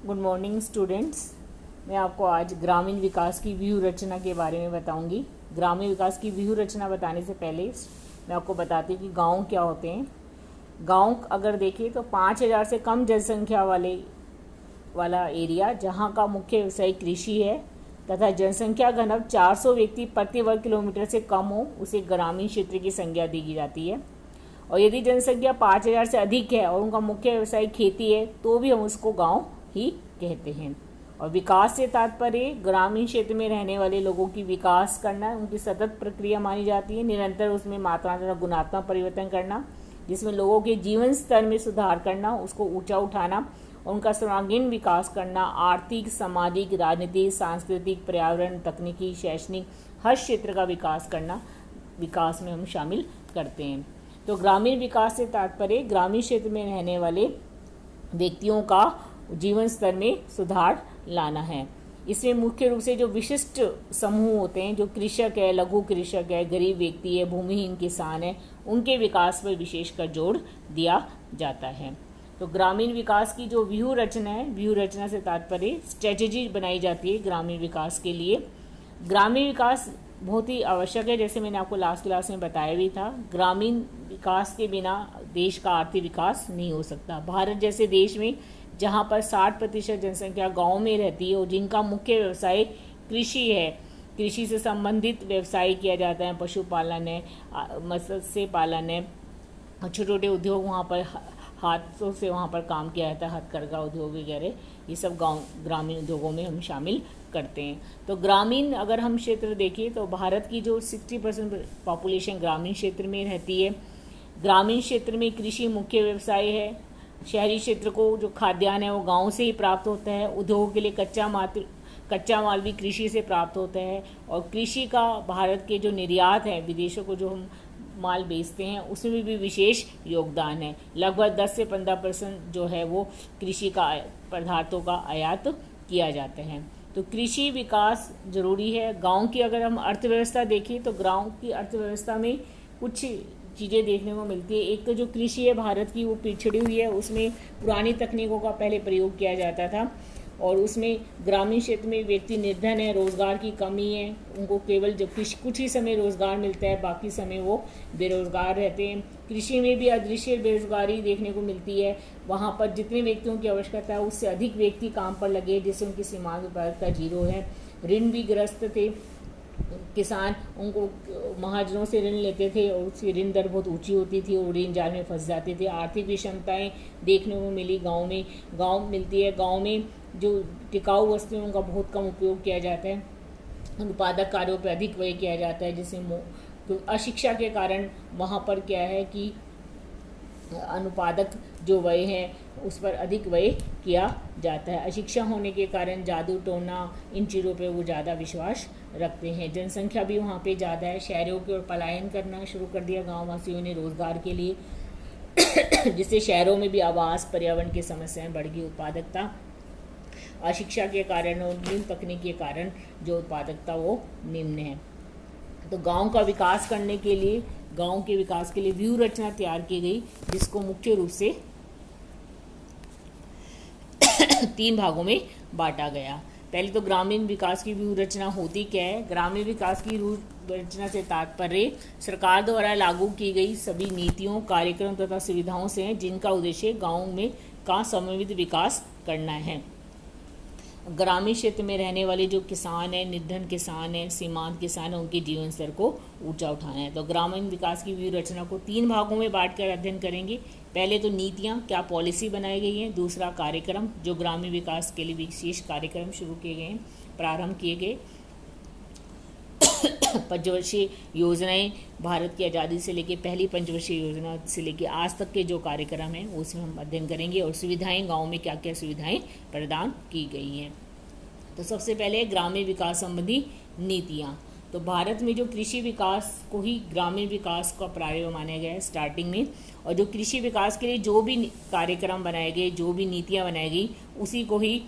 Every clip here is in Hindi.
Good morning students. मैं आपको आज ग्रामीण विकास की व्यूह रचना के बारे में बताऊंगी। ग्रामीण विकास की व्यूह रचना बताने से पहले मैं आपको बताती हूँ कि गांव क्या होते हैं। गांव अगर देखें तो 5,000 से कम जनसंख्या वाला एरिया जहां का मुख्य व्यवसाय कृषि है तथा जनसंख्या घनत्व 400 व्यक्ति प्रति वर्ग किलोमीटर से कम हो, उसे ग्रामीण क्षेत्र की संज्ञा दी जाती है। और यदि जनसंख्या 5,000 से अधिक है और उनका मुख्य व्यवसाय खेती है तो भी हम उसको गांव ही कहते हैं। और विकास से तात्पर्य ग्रामीण क्षेत्र में रहने वाले लोगों की विकास करना, उनकी सतत प्रक्रिया मानी जाती है। निरंतर उसमें मात्रात्मक तथा गुणात्मक परिवर्तन करना, जिसमें लोगों के जीवन स्तर में सुधार करना, उसको ऊंचा उठाना और उनका सर्वांगीण विकास करना। आर्थिक, सामाजिक, राजनीतिक, सांस्कृतिक, पर्यावरण, तकनीकी, शैक्षणिक हर क्षेत्र का विकास करना विकास में हम शामिल करते हैं। तो ग्रामीण विकास से तात्पर्य ग्रामीण क्षेत्र में रहने वाले व्यक्तियों का जीवन स्तर में सुधार लाना है। इसमें मुख्य रूप से जो विशिष्ट समूह होते हैं, जो कृषक है, लघु कृषक है, गरीब व्यक्ति है, भूमिहीन किसान है, उनके विकास पर विशेषकर जोर दिया जाता है। तो ग्रामीण विकास की जो व्यूह रचना है, व्यूह रचना से तात्पर्य स्ट्रेटेजी बनाई जाती है ग्रामीण विकास के लिए। ग्रामीण विकास बहुत ही आवश्यक है, जैसे मैंने आपको लास्ट क्लास में बताया भी था। ग्रामीण विकास के बिना देश का आर्थिक विकास नहीं हो सकता। भारत जैसे देश में जहां पर 60% जनसंख्या गांव में रहती है और जिनका मुख्य व्यवसाय कृषि है, कृषि से संबंधित व्यवसाय किया जाता है, पशुपालन है, मत्स्य पालन है, छोटे छोटे उद्योग वहाँ पर हाथों से वहाँ पर काम किया जाता है, हथकरघा उद्योग वगैरह, ये सब गांव ग्रामीण उद्योगों में हम शामिल करते हैं। तो ग्रामीण अगर हम क्षेत्र देखें तो भारत की जो 60% पॉपुलेशन ग्रामीण क्षेत्र में रहती है। ग्रामीण क्षेत्र में कृषि मुख्य व्यवसाय है। शहरी क्षेत्र को जो खाद्यान्न है वो गांव से ही प्राप्त होता है। उद्योग के लिए कच्चा माल भी कृषि से प्राप्त होता है। और कृषि का भारत के जो निर्यात है, विदेशों को जो हम माल बेचते हैं, उसमें भी विशेष योगदान है। लगभग 10 से 15% जो है वो कृषि का पदार्थों का आयात किया जाता है। तो कृषि विकास जरूरी है। गांव की अगर हम अर्थव्यवस्था देखें तो गांव की अर्थव्यवस्था में कुछ चीज़ें देखने को मिलती है। एक तो जो कृषि है भारत की वो पिछड़ी हुई है, उसमें पुरानी तकनीकों का पहले प्रयोग किया जाता था और उसमें ग्रामीण क्षेत्र में व्यक्ति निर्धन है, रोजगार की कमी है, उनको केवल जब कुछ ही समय रोजगार मिलता है, बाकी समय वो बेरोजगार रहते हैं। कृषि में भी अदृश्य बेरोजगारी देखने को मिलती है। वहाँ पर जितने व्यक्तियों की आवश्यकता है उससे अधिक व्यक्ति काम पर लगे, जिससे उनकी सीमांत उत्पादकता जीरो है। ऋण भी ग्रस्त थे किसान, उनको महाजनों से ऋण लेते थे और उसकी ऋण दर बहुत ऊंची होती थी और ऋण जाल में फंस जाते थे। आर्थिक विषमताएं देखने को मिली गांव में। गांव मिलती है, गांव में जो टिकाऊ वस्तुओं का बहुत कम उपयोग किया जाता है, उत्पादक कार्यों पर अधिक व्यय किया जाता है, जिससे तो अशिक्षा के कारण वहाँ पर क्या है कि अनुपादक जो व्यय है उस पर अधिक व्यय किया जाता है। अशिक्षा होने के कारण जादू टोना इन चीज़ों पे वो ज़्यादा विश्वास रखते हैं। जनसंख्या भी वहाँ पे ज़्यादा है। शहरों की ओर पलायन करना शुरू कर दिया गाँव वासियों ने रोजगार के लिए, जिससे शहरों में भी आवास, पर्यावरण की समस्याएं बढ़ गई। उत्पादकता अशिक्षा के कारण और निम्न तकनीक के कारण जो उत्पादकता वो निम्न है। तो गांव का विकास करने के लिए, गांव के विकास के लिए व्यूह रचना तैयार की गई, जिसको मुख्य रूप से 3 भागों में बांटा गया। पहले तो ग्रामीण विकास की व्यूह रचना होती क्या है। ग्रामीण विकास की व्यूह रचना से तात्पर्य सरकार द्वारा लागू की गई सभी नीतियों, कार्यक्रम तथा सुविधाओं से है, जिनका उद्देश्य गाँव में का समन्वित विकास करना है। ग्रामीण क्षेत्र में रहने वाले जो किसान हैं, निर्धन किसान हैं, सीमांत किसान हैं, उनके जीवन स्तर को ऊंचा उठाना है। तो ग्रामीण विकास की व्यूह रचना को 3 भागों में बांटकर अध्ययन करेंगे। पहले तो नीतियाँ, क्या पॉलिसी बनाई गई है। दूसरा कार्यक्रम, जो ग्रामीण विकास के लिए विशेष कार्यक्रम शुरू किए गए हैं, प्रारंभ किए गए। पंचवर्षीय योजनाएं, भारत की आज़ादी से लेकर पहली पंचवर्षीय योजना से लेकर आज तक के जो कार्यक्रम हैं उसमें हम अध्ययन करेंगे। और सुविधाएं, गांव में क्या क्या सुविधाएं प्रदान की गई हैं। तो सबसे पहले ग्रामीण विकास संबंधी नीतियाँ। तो भारत में जो कृषि विकास को ही ग्रामीण विकास का प्रारंभ माना गया है स्टार्टिंग में, और जो कृषि विकास के लिए जो भी कार्यक्रम बनाए गए, जो भी नीतियाँ बनाई गई, उसी को ही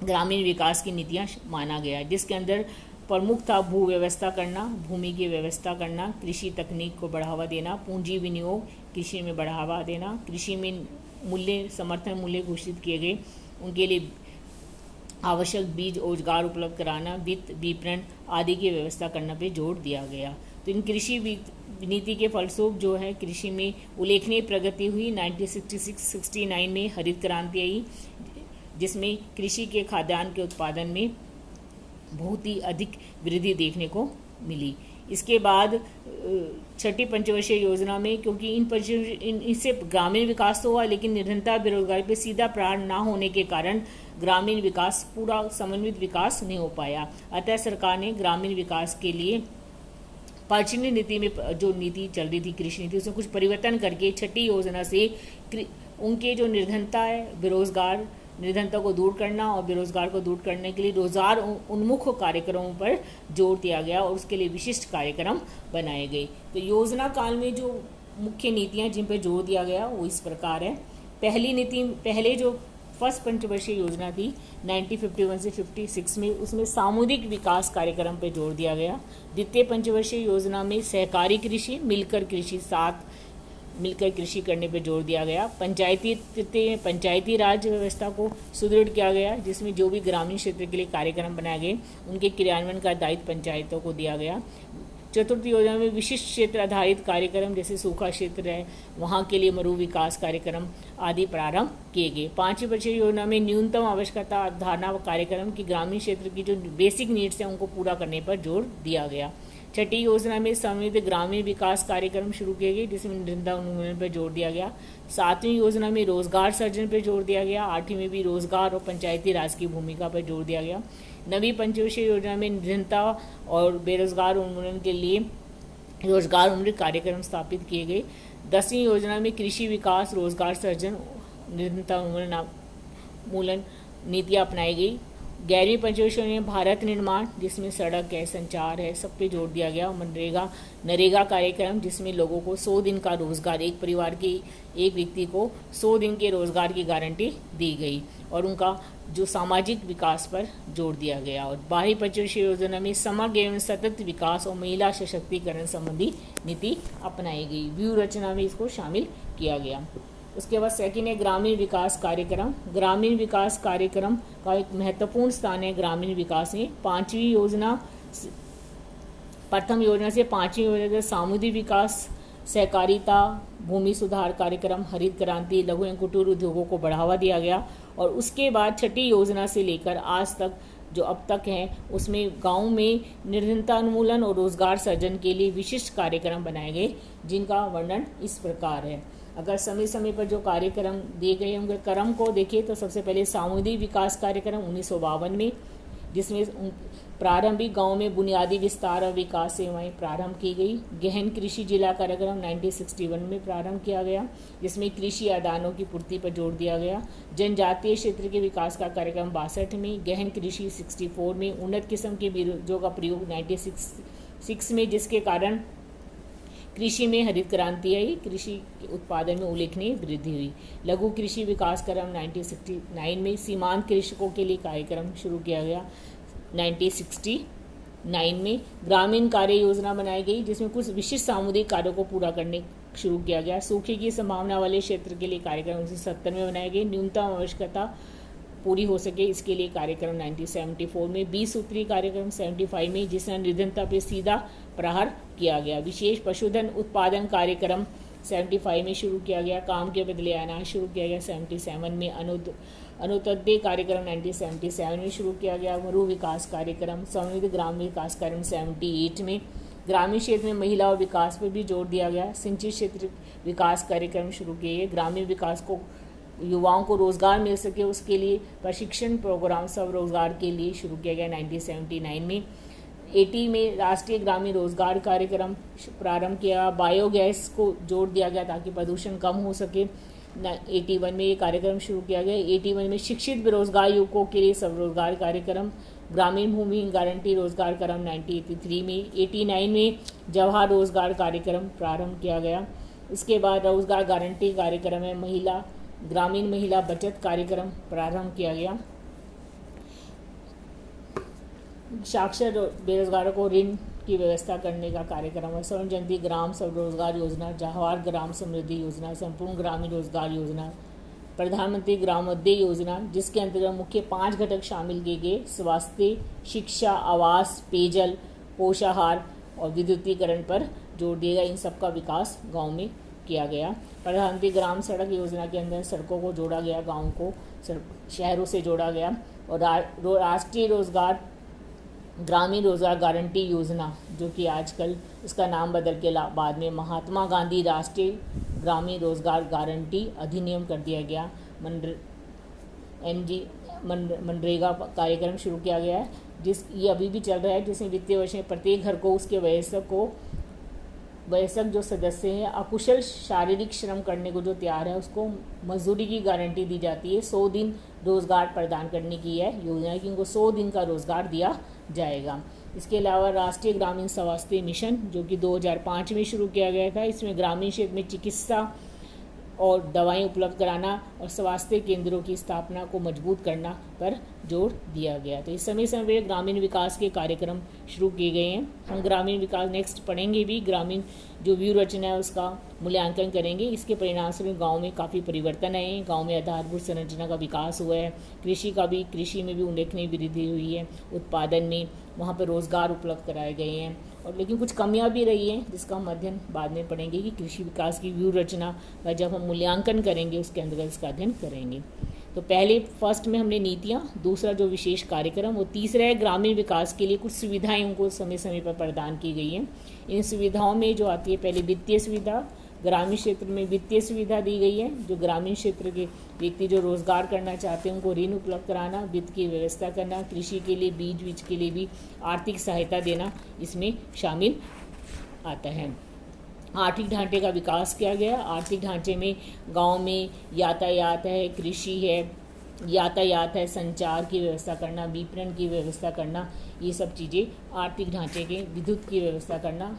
ग्रामीण विकास की नीतियाँ माना गया, जिसके अंदर प्रमुख था भू व्यवस्था करना, भूमि की व्यवस्था करना, कृषि तकनीक को बढ़ावा देना, पूंजी विनियोग कृषि में बढ़ावा देना, कृषि में मूल्य समर्थन मूल्य घोषित किए गए, उनके लिए आवश्यक बीज रोजगार उपलब्ध कराना, वित्त विपणन आदि की व्यवस्था करने पर जोर दिया गया। तो इन कृषि नीति के फलस्वरूप जो है कृषि में उल्लेखनीय प्रगति हुई। 1966-69 में हरित क्रांति आई, जिसमें कृषि के खाद्यान्न के उत्पादन में बहुत ही अधिक वृद्धि देखने को मिली। इसके बाद छठी पंचवर्षीय योजना में, क्योंकि इससे ग्रामीण विकास तो हुआ, लेकिन निरंतर बेरोजगारी पर सीधा प्रहार न होने के कारण ग्रामीण विकास पूरा समन्वित विकास नहीं हो पाया। अतः सरकार ने ग्रामीण विकास के लिए पर्चनी नीति में जो नीति चल रही थी, कृषि नीति, उसमें कुछ परिवर्तन करके छठी योजना से उनके जो निर्धनता है, बेरोजगार निर्धनता को दूर करना और बेरोजगार को दूर करने के लिए रोजगार उन्मुख कार्यक्रमों पर जोर दिया गया और उसके लिए विशिष्ट कार्यक्रम बनाए गए। तो योजना काल में जो मुख्य नीतियां जिन पर जोर दिया गया वो इस प्रकार है। पहले जो फर्स्ट पंचवर्षीय योजना थी 1951 से 56 में, उसमें सामुदायिक विकास कार्यक्रम पर जोर दिया गया। द्वितीय पंचवर्षीय योजना में सहकारी कृषि, मिलकर कृषि करने पर जोर दिया गया। पंचायती राज व्यवस्था को सुदृढ़ किया गया, जिसमें जो भी ग्रामीण क्षेत्र के लिए कार्यक्रम बनाए गए उनके क्रियान्वयन का दायित्व पंचायतों को दिया गया। चतुर्थ योजना में विशिष्ट क्षेत्र आधारित कार्यक्रम, जैसे सूखा क्षेत्र है वहाँ के लिए मरु विकास कार्यक्रम आदि प्रारंभ किए गए। पांचवी वर्षीय योजना में न्यूनतम आवश्यकता अवधारणा कार्यक्रम की ग्रामीण क्षेत्र की जो बेसिक नीड्स हैं उनको पूरा करने पर जोर दिया गया। छठी योजना में समृद्ध ग्रामीण विकास कार्यक्रम शुरू किए गए, जिसमें निरंतर उन्मूलन पर जोर दिया गया। सातवीं योजना में रोजगार सृजन पर जोर दिया गया। आठवीं में भी रोजगार और पंचायती राज की भूमिका पर जोर दिया गया। नवीं पंचवर्षीय योजना में निरंतर और बेरोजगार उन्मूलन के लिए रोजगार उन्मुख कार्यक्रम स्थापित किए गए। 10वीं योजना में कृषि विकास, रोजगार सृजन, निरंतर उन्मूलन नीतियाँ अपनाई गई। 11वीं पंचवर्षीय में भारत निर्माण, जिसमें सड़क है, संचार है, सब पे जोर दिया गया। नरेगा कार्यक्रम, जिसमें लोगों को 100 दिन का रोजगार, एक परिवार के एक व्यक्ति को 100 दिन के रोजगार की गारंटी दी गई और उनका जो सामाजिक विकास पर जोर दिया गया। और 12वीं पंचवर्षीय योजना में समग्र एवं सतत विकास और महिला सशक्तिकरण संबंधी नीति अपनाई गई। व्यूह रचना में इसको शामिल किया गया। उसके बाद सेकंड है ग्रामीण विकास कार्यक्रम। ग्रामीण विकास कार्यक्रम का एक महत्वपूर्ण स्थान है ग्रामीण विकास में। प्रथम योजना से 5वीं योजना तक सामुदायिक विकास, सहकारिता, भूमि सुधार कार्यक्रम, हरित क्रांति, लघु एवं कुटीर उद्योगों को बढ़ावा दिया गया। और उसके बाद छठी योजना से लेकर आज तक जो अब तक है उसमें गांव में निर्धनता उन्मूलन और रोजगार सृजन के लिए विशिष्ट कार्यक्रम बनाए गए, जिनका वर्णन इस प्रकार है। अगर समय समय पर जो कार्यक्रम दिए गए उनके क्रम को देखें तो सबसे पहले सामुदायिक विकास कार्यक्रम 1952 में, जिसमें प्रारंभिक गांव में बुनियादी विस्तार और विकास सेवाएं प्रारंभ की गई। गहन कृषि जिला कार्यक्रम 1961 में प्रारंभ किया गया, जिसमें कृषि आदानों की पूर्ति पर जोर दिया गया। जनजातीय क्षेत्र के विकास का कार्यक्रम 62 में, गहन कृषि 64 में, उन्नत किस्म के बीजों का प्रयोग 96 में, जिसके कारण कृषि में हरित क्रांति आई, कृषि उत्पादन में उल्लेखनीय वृद्धि हुई। लघु कृषि विकास कार्यक्रम 1969 में, सीमांत कृषकों के लिए कार्यक्रम शुरू किया गया। 1969 में ग्रामीण कार्य योजना बनाई गई, जिसमें कुछ विशिष्ट सामुदायिक कार्यों को पूरा करने शुरू किया गया। सूखे की संभावना वाले क्षेत्र के लिए कार्यक्रम 1970 में बनाए गए। न्यूनतम आवश्यकता पूरी हो सके इसके लिए कार्यक्रम 1974 में। 20 सूत्री कार्यक्रम 75 में, जिसने निर्धनता पर सीधा प्रहार किया गया। विशेष पशुधन उत्पादन कार्यक्रम 75 में शुरू किया गया। काम के बदले अनाज शुरू किया गया 77 में। अनुत्तोदय कार्यक्रम 1977 में शुरू किया गया। मरु विकास कार्यक्रम, समृद्ध ग्राम विकास कार्यक्रम 78 में। ग्रामीण क्षेत्र में महिला और विकास पर भी जोर दिया गया। सिंचित क्षेत्र विकास कार्यक्रम शुरू किए गए। ग्रामीण विकास को युवाओं को रोजगार मिल सके उसके लिए प्रशिक्षण प्रोग्राम स्वरोजगार के लिए शुरू किया गया 1979 में। 80 में राष्ट्रीय ग्रामीण रोजगार कार्यक्रम प्रारंभ किया। बायोगैस को जोर दिया गया ताकि प्रदूषण कम हो सके। 81 में ये कार्यक्रम शुरू किया गया। 81 में शिक्षित बेरोजगार युवकों के लिए स्वरोजगार कार्यक्रम, ग्रामीण भूमि गारंटी रोजगार कार्यक्रम 1983 में। 89 में जवाहर रोजगार कार्यक्रम प्रारंभ किया गया। इसके बाद रोजगार गारंटी कार्यक्रम में ग्रामीण महिला बचत कार्यक्रम प्रारंभ किया गया। साक्षर बेरोजगारों को ऋण की व्यवस्था करने का कार्यक्रम है। स्वर्ण जयंती ग्राम स्वरोजगार योजना, जवाहर ग्राम समृद्धि योजना, संपूर्ण ग्रामीण रोजगार योजना, प्रधानमंत्री ग्रामोदय योजना, जिसके अंतर्गत मुख्य 5 घटक शामिल किए गए: स्वास्थ्य, शिक्षा, आवास, पेयजल, पोषाहार और विद्युतीकरण पर जोर दिया गया। इन सबका विकास गांव में किया गया। प्रधानमंत्री ग्राम सड़क योजना के अंदर सड़कों को जोड़ा गया, गांव को शहरों से जोड़ा गया। और राष्ट्रीय रोजगार ग्रामीण रोजगार गारंटी योजना, जो कि आजकल इसका नाम बदल के बाद में महात्मा गांधी राष्ट्रीय ग्रामीण रोजगार गारंटी अधिनियम कर दिया गया। मनरेगा कार्यक्रम शुरू किया गया है, ये अभी भी चल रहा है, जिसमें वित्तीय वर्ष में प्रत्येक घर को उसके वयस्क जो सदस्य हैं अकुशल शारीरिक श्रम करने को जो तैयार है उसको मजदूरी की गारंटी दी जाती है। 100 दिन रोजगार प्रदान करने की है योजना की, उनको 100 दिन का रोजगार दिया जाएगा। इसके अलावा राष्ट्रीय ग्रामीण स्वास्थ्य मिशन, जो कि 2005 में शुरू किया गया था, इसमें ग्रामीण क्षेत्र में चिकित्सा और दवाएं उपलब्ध कराना और स्वास्थ्य केंद्रों की स्थापना को मजबूत करना पर जोर दिया गया। तो इस समय समय ग्रामीण विकास के कार्यक्रम शुरू किए गए हैं। हम ग्रामीण विकास नेक्स्ट पढ़ेंगे भी, ग्रामीण जो व्यू रचना है उसका मूल्यांकन करेंगे। इसके परिणाम स्वरूप गाँव में काफ़ी परिवर्तन आए हैं, गाँव में आधारभूत संरचना का विकास हुआ है, कृषि में भी उल्लेखनीय वृद्धि हुई है, उत्पादन में वहाँ पर रोजगार उपलब्ध कराए गए हैं। और लेकिन कुछ कमियां भी रही हैं, जिसका हम अध्ययन बाद में पढ़ेंगे कि कृषि विकास की व्यू रचना का जब हम मूल्यांकन करेंगे उसके अंतर्गत इसका अध्ययन करेंगे। तो पहले फर्स्ट में हमने नीतियां, दूसरा जो विशेष कार्यक्रम, और तीसरा है ग्रामीण विकास के लिए कुछ सुविधाएं उनको समय समय पर प्रदान की गई हैं। इन सुविधाओं में जो आती है पहले वित्तीय सुविधा, ग्रामीण क्षेत्र में वित्तीय सुविधा दी गई है। जो ग्रामीण क्षेत्र के व्यक्ति जो रोजगार करना चाहते हैं उनको ऋण उपलब्ध कराना, वित्त की व्यवस्था करना, कृषि के लिए बीज के लिए भी आर्थिक सहायता देना इसमें शामिल आता है। आर्थिक ढांचे का विकास किया गया। आर्थिक ढांचे में गांव में यातायात है, कृषि है, संचार की व्यवस्था करना, विपणन की व्यवस्था करना, ये सब चीज़ें आर्थिक ढांचे के, विद्युत की व्यवस्था करना,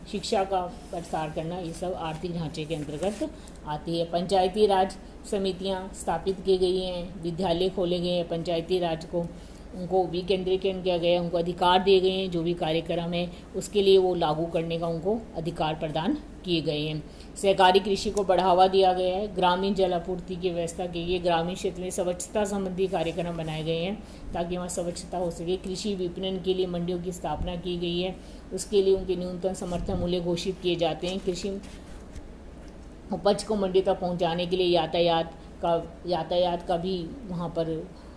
शिक्षा का प्रसार करना, ये सब आर्थिक ढांचे के अंतर्गत आती है। पंचायती राज समितियां स्थापित की गई हैं, विद्यालय खोले गए हैं, पंचायती राज को उनको विकेंद्रीकरण किया गया है, उनको अधिकार दिए गए हैं, जो भी कार्यक्रम है उसके लिए वो लागू करने का उनको अधिकार प्रदान किए गए हैं। सहकारी कृषि को बढ़ावा दिया गया है। ग्रामीण जल आपूर्ति की व्यवस्था के लिए ग्रामीण क्षेत्र में स्वच्छता संबंधी कार्यक्रम बनाए गए हैं ताकि वहाँ स्वच्छता हो सके। कृषि विपणन के लिए मंडियों की स्थापना की गई है, उसके लिए उनके न्यूनतम समर्थन मूल्य घोषित किए जाते हैं। कृषि उपज को मंडी तक पहुँचाने के लिए यातायात का भी वहाँ पर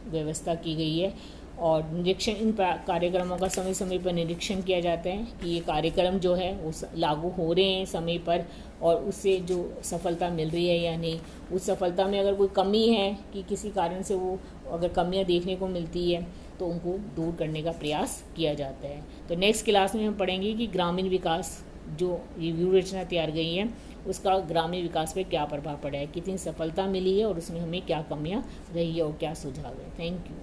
व्यवस्था की गई है। और निरीक्षण, इन कार्यक्रमों का समय समय पर निरीक्षण किया जाता है कि ये कार्यक्रम जो है वो लागू हो रहे हैं समय पर और उससे जो सफलता मिल रही है या नहीं। उस सफलता में अगर कोई कमी है कि किसी कारण से वो अगर कमियां देखने को मिलती है तो उनको दूर करने का प्रयास किया जाता है। तो नेक्स्ट क्लास में हम पढ़ेंगे कि ग्रामीण विकास जो रिव्यू रचना तैयार गई है उसका ग्रामीण विकास पर क्या प्रभाव पड़ा है, कितनी सफलता मिली है और उसमें हमें क्या कमियाँ रही है और क्या सुझाव है। Thank you.